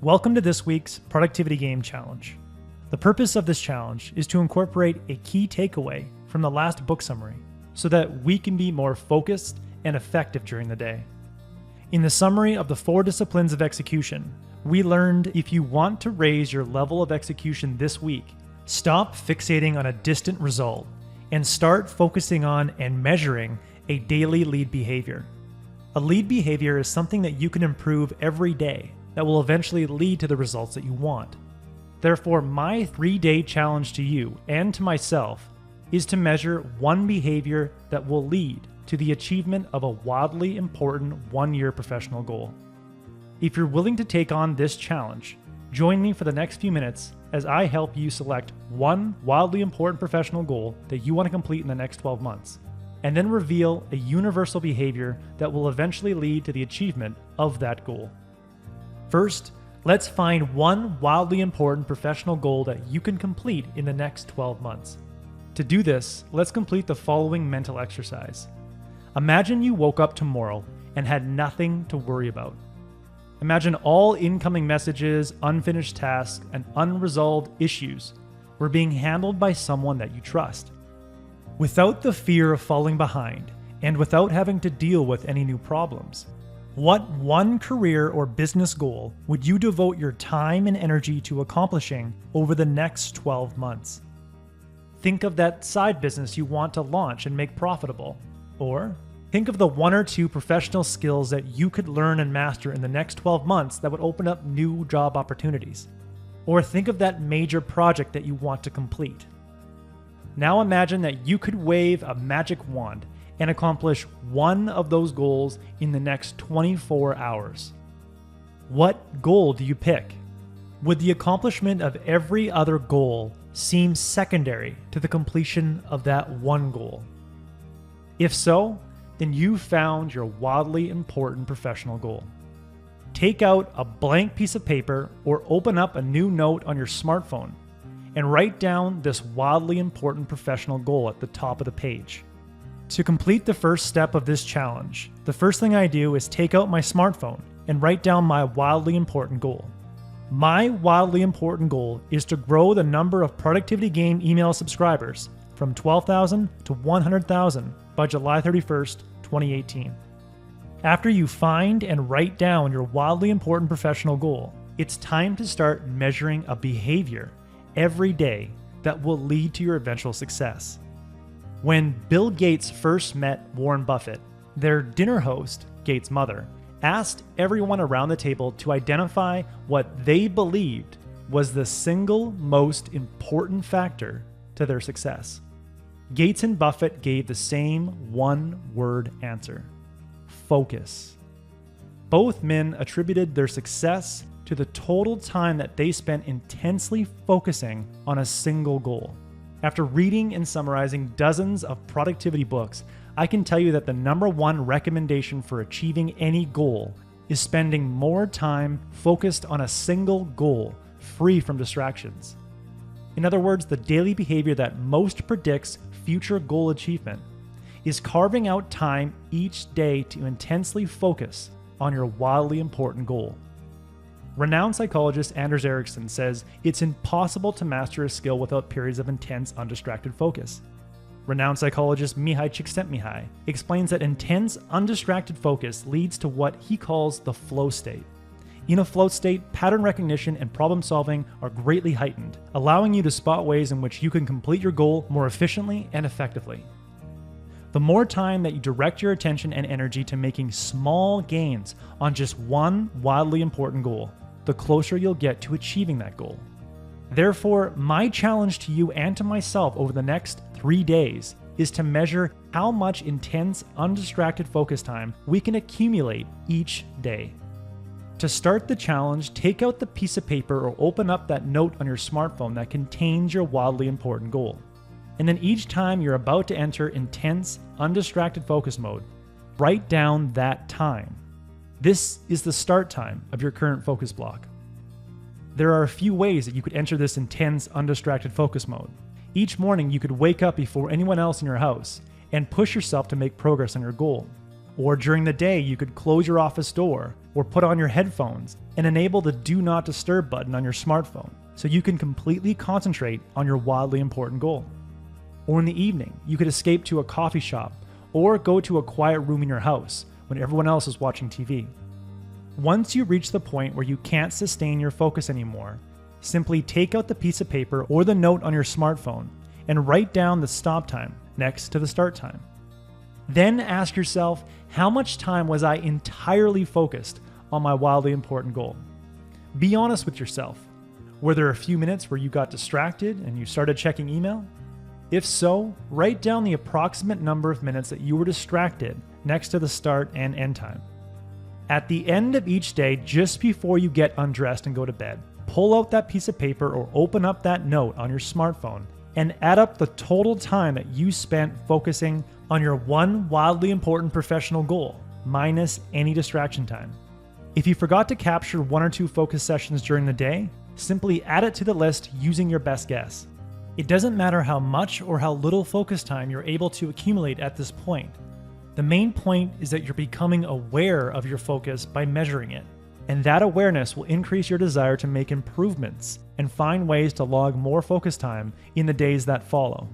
Welcome to this week's Productivity Game Challenge. The purpose of this challenge is to incorporate a key takeaway from the last book summary so that we can be more focused and effective during the day. In the summary of the 4 disciplines of execution, we learned if you want to raise your level of execution this week, stop fixating on a distant result and start focusing on and measuring a daily lead behavior. A lead behavior is something that you can improve every day that will eventually lead to the results that you want. Therefore, my 3-day challenge to you and to myself is to measure one behavior that will lead to the achievement of a wildly important 1-year professional goal. If you're willing to take on this challenge, join me for the next few minutes as I help you select one wildly important professional goal that you want to complete in the next 12 months, and then reveal a universal behavior that will eventually lead to the achievement of that goal. First, let's find one wildly important professional goal that you can complete in the next 12 months. To do this, let's complete the following mental exercise. Imagine you woke up tomorrow and had nothing to worry about. Imagine all incoming messages, unfinished tasks, and unresolved issues were being handled by someone that you trust. Without the fear of falling behind, and without having to deal with any new problems, what one career or business goal would you devote your time and energy to accomplishing over the next 12 months? Think of that side business you want to launch and make profitable. Or think of the 1 or 2 professional skills that you could learn and master in the next 12 months that would open up new job opportunities. Or think of that major project that you want to complete. Now imagine that you could wave a magic wand and accomplish one of those goals in the next 24 hours. What goal do you pick? Would the accomplishment of every other goal seem secondary to the completion of that one goal? If so, then you found your wildly important professional goal. Take out a blank piece of paper or open up a new note on your smartphone and write down this wildly important professional goal at the top of the page. To complete the first step of this challenge, the first thing I do is take out my smartphone and write down my wildly important goal. My wildly important goal is to grow the number of Productivity Game email subscribers from 12,000 to 100,000 by July 31st, 2018. After you find and write down your wildly important professional goal, it's time to start measuring a behavior every day that will lead to your eventual success. When Bill Gates first met Warren Buffett, their dinner host, Gates' mother, asked everyone around the table to identify what they believed was the single most important factor to their success. Gates and Buffett gave the same one-word answer: focus. Both men attributed their success to the total time that they spent intensely focusing on a single goal. After reading and summarizing dozens of productivity books, I can tell you that the number one recommendation for achieving any goal is spending more time focused on a single goal, free from distractions. In other words, the daily behavior that most predicts future goal achievement is carving out time each day to intensely focus on your wildly important goal. Renowned psychologist Anders Ericsson says it's impossible to master a skill without periods of intense, undistracted focus. Renowned psychologist Mihai Csikszentmihalyi explains that intense, undistracted focus leads to what he calls the flow state. In a flow state, pattern recognition and problem solving are greatly heightened, allowing you to spot ways in which you can complete your goal more efficiently and effectively. The more time that you direct your attention and energy to making small gains on just one wildly important goal, the closer you'll get to achieving that goal. Therefore, my challenge to you and to myself over the next 3 days is to measure how much intense, undistracted focus time we can accumulate each day. To start the challenge, take out the piece of paper or open up that note on your smartphone that contains your wildly important goal. And then each time you're about to enter intense, undistracted focus mode, write down that time. This is the start time of your current focus block. There are a few ways that you could enter this intense, undistracted focus mode. Each morning, you could wake up before anyone else in your house and push yourself to make progress on your goal. Or during the day, you could close your office door or put on your headphones and enable the Do Not Disturb button on your smartphone so you can completely concentrate on your wildly important goal. Or in the evening, you could escape to a coffee shop or go to a quiet room in your house when everyone else is watching TV. Once you reach the point where you can't sustain your focus anymore, simply take out the piece of paper or the note on your smartphone and write down the stop time next to the start time. Then ask yourself, how much time was I entirely focused on my wildly important goal? Be honest with yourself. Were there a few minutes where you got distracted and you started checking email? If so, write down the approximate number of minutes that you were distracted next to the start and end time. At the end of each day, just before you get undressed and go to bed, pull out that piece of paper or open up that note on your smartphone and add up the total time that you spent focusing on your one wildly important professional goal, minus any distraction time. If you forgot to capture 1 or 2 focus sessions during the day, simply add it to the list using your best guess. It doesn't matter how much or how little focus time you're able to accumulate at this point. The main point is that you're becoming aware of your focus by measuring it, and that awareness will increase your desire to make improvements and find ways to log more focus time in the days that follow.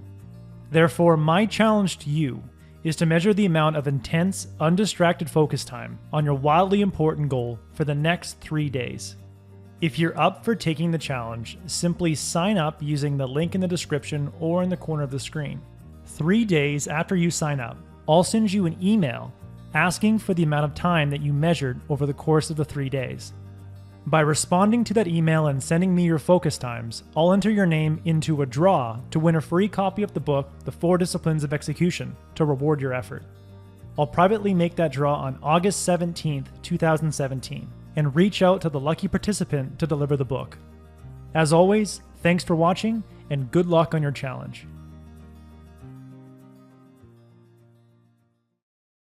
Therefore, my challenge to you is to measure the amount of intense, undistracted focus time on your wildly important goal for the next 3 days. If you're up for taking the challenge, simply sign up using the link in the description or in the corner of the screen. 3 days after you sign up, I'll send you an email asking for the amount of time that you measured over the course of the 3 days. By responding to that email and sending me your focus times, I'll enter your name into a draw to win a free copy of the book, The 4 Disciplines of Execution, to reward your effort. I'll privately make that draw on August 17th, 2017, and reach out to the lucky participant to deliver the book. As always, thanks for watching, and good luck on your challenge.